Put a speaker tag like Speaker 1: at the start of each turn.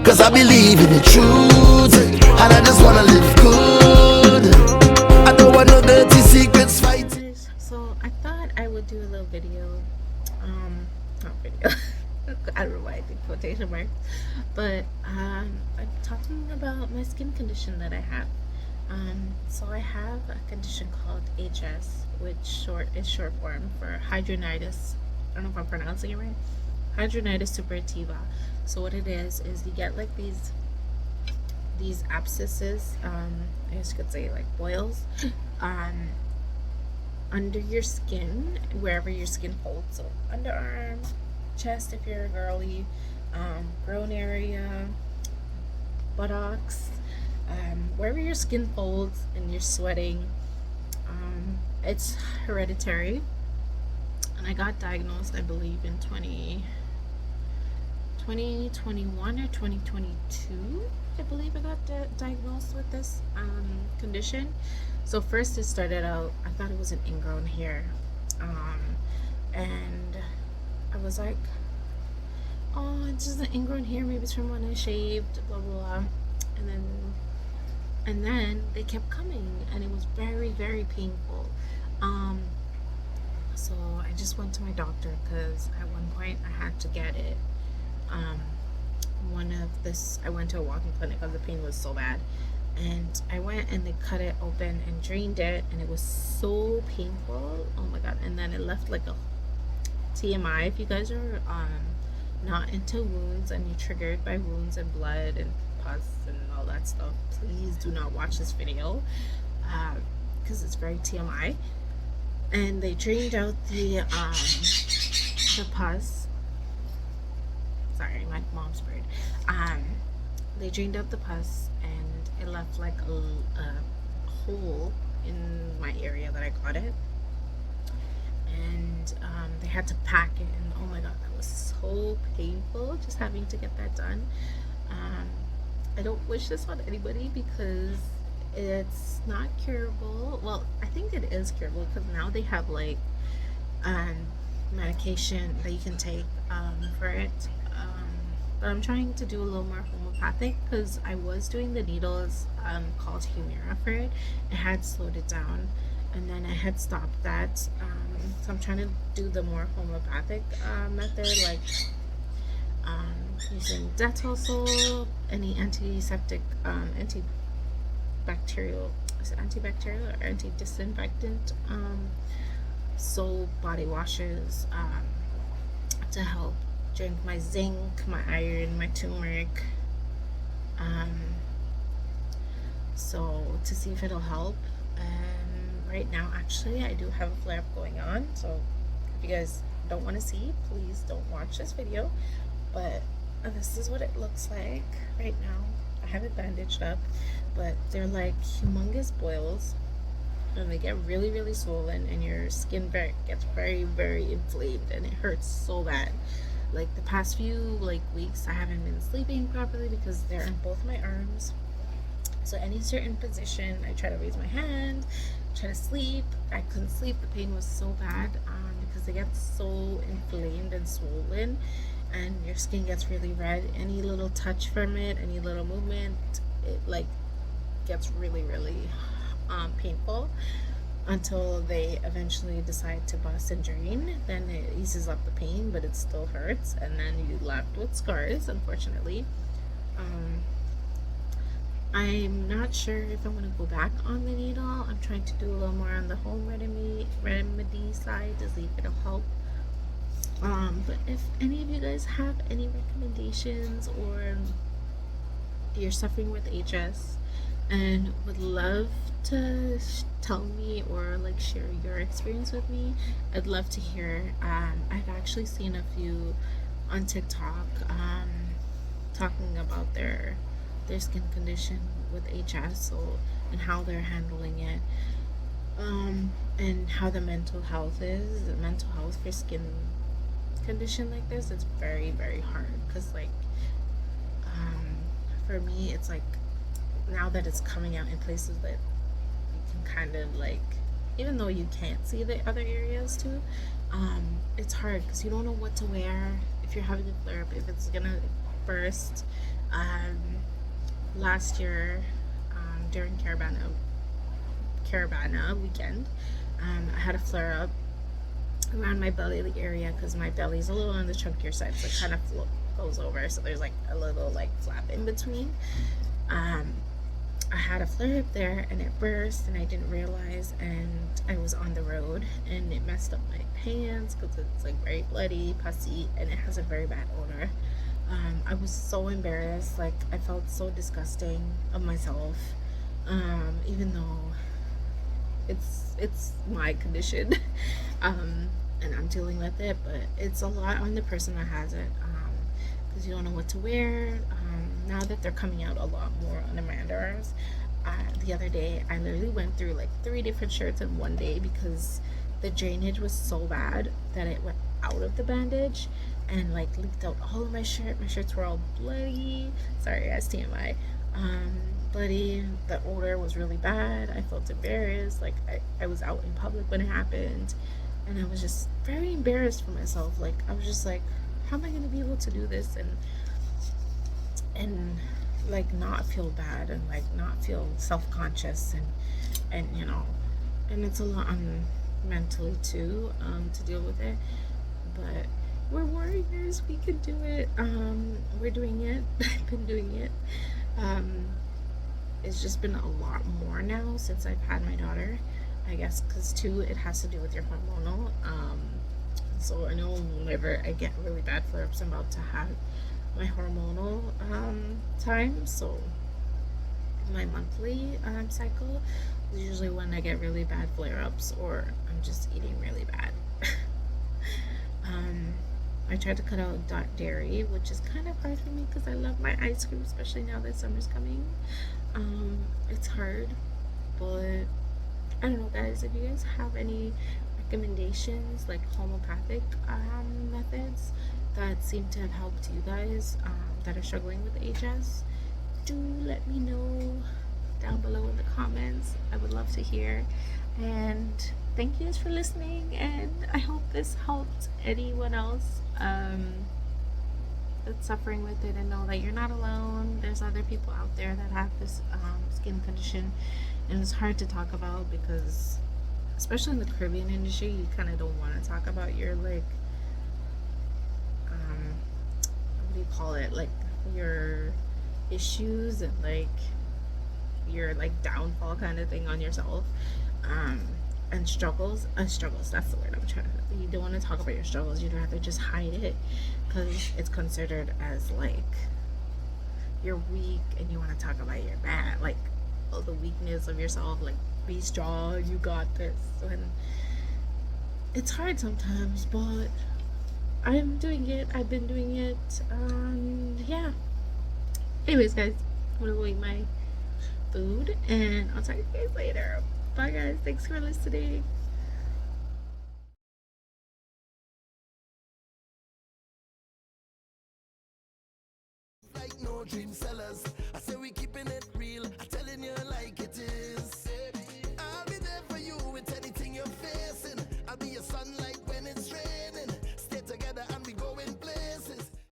Speaker 1: cause I believe in the truth, and I just wanna live good. I don't want no dirty secrets fighting.
Speaker 2: So I thought I would do a little video, not video, I don't know why I did quotation marks, but I'm talking about my skin condition that I have. So I have a condition called HS, which is short form for hidradenitis. I don't know if I'm pronouncing it right. Hidradenitis suppurativa. So what it is you get like these abscesses, I guess you could say like boils, under your skin, wherever your skin folds. So underarm, chest if you're a girly, groin area, buttocks, wherever your skin folds and you're sweating. It's hereditary, and I got diagnosed, I believe, in 2021 or 2022. I believe I got diagnosed with this condition. So first it started out, I thought it was an ingrown hair, and I was like, oh, it's just an ingrown hair, maybe it's from when I shaved, blah blah blah. And then they kept coming, and it was very, very painful. So I just went to my doctor, because at one point I had to get it. I went to a walking clinic because the pain was so bad, and I went and they cut it open and drained it, and it was so painful. Oh my god. And then it left like a TMI. If you guys are not into wounds and you're triggered by wounds and blood and pus and all that stuff, please do not watch this video, because it's very TMI. And they drained out the pus. Sorry, my mom's bird. They drained out the pus, and it left like a hole in my area that I got it, and they had to pack it, and oh my god, that was so painful, just having to get that done. I don't wish this on anybody, because it's not curable. Well, I think it is curable, because now they have like medication that you can take for it. But I'm trying to do a little more homeopathic, because I was doing the needles called Humira for it. It had slowed it down, and then I had stopped that. So I'm trying to do the more homeopathic method, like using Dettol soap, any antiseptic, antibacterial or anti-disinfectant soap, body washes, to help drink my zinc, my iron, my turmeric, so to see if it'll help. Right now, actually, I do have a flare-up going on, so if you guys don't want to see, please don't watch this video. But this is what it looks like right now. I have it bandaged up, but they're like humongous boils, and they get really, really swollen, and your skin gets very, very inflamed, and it hurts so bad. Like the past few weeks, I haven't been sleeping properly because they're in both my arms. So any certain position, I try to raise my hand, try to sleep. I couldn't sleep. The pain was so bad, because they get so inflamed and swollen, and your skin gets really red. Any little touch from it, any little movement, it like gets really, really painful, until they eventually decide to bust and drain. Then it eases up the pain, but it still hurts, and then you're left with scars, unfortunately. I'm not sure if I'm going to go back on the needle. I'm trying to do a little more on the home remedy side to see if it'll help. But if any of you guys have any recommendations, or you're suffering with HS and would love to tell me or share your experience with me, I'd love to hear. I've actually seen a few on TikTok talking about their skin condition with HS, and how they're handling it, and how the mental health is. The mental health for skin condition like this, it's very, very hard, because for me, it's now that it's coming out in places that you can kind of even though you can't see the other areas too, it's hard because you don't know what to wear if you're having a flare up, if it's gonna burst. Last year, during Caravana weekend, I had a flare up around my belly area because my belly's a little on the chunkier side, so it kind of goes over. So there's like a little like flap in between. I had a flare up there and it burst and I didn't realize, and I was on the road and it messed up my pants because it's like very bloody, pussy, and it has a very bad odor. I was so embarrassed, like I felt so disgusting of myself, even though it's my condition, and I'm dealing with it, but it's a lot on the person that has it, because you don't know what to wear. Now that they're coming out a lot more on the underarms, the other day I literally went through like 3 different shirts in one day because the drainage was so bad that it went out of the bandage and like leaked out all of my shirt. My shirts were all bloody. Sorry guys, TMI. Bloody. The odor was really bad. I felt embarrassed. Like I was out in public when it happened, and I was just very embarrassed for myself. Like I was just like, how am I gonna be able to do this and like not feel bad and like not feel self-conscious and you know, and it's a lot on mentally too, to deal with it, but we're warriors, we can do it. We're doing it. I've been doing it. It's just been a lot more now since I've had my daughter, I guess, because too it has to do with your hormonal. So I know whenever I get really bad flare-ups, I'm about to have my hormonal time. So my monthly cycle is usually when I get really bad flare-ups or I'm just eating really bad. I tried to cut out dairy, which is kind of hard for me because I love my ice cream, especially now that summer's coming. It's hard, but I don't know, guys, if you guys have any recommendations, like homeopathic methods that seem to have helped you guys that are struggling with HS, do let me know down below in the comments. I would love to hear. And thank you guys for listening, and I hope this helped anyone else that's suffering with it, and know that you're not alone. There's other people out there that have this skin condition, and it's hard to talk about because, especially in the Caribbean industry, you kind of don't want to talk about your like what do you call it, like your issues and like your like downfall kind of thing on yourself, and struggles, that's the word I'm trying to, you don't want to talk about your struggles. You'd rather just hide it because it's considered as like you're weak, and you want to talk about your bad, like all the weakness of yourself, like be strong, you got this. And it's hard sometimes, but I'm doing it. I've been doing it. Yeah. Anyways, guys, I'm gonna go eat my food, and I'll talk to you guys later. Bye, guys. Thanks for listening.
Speaker 1: Like no dream sellers.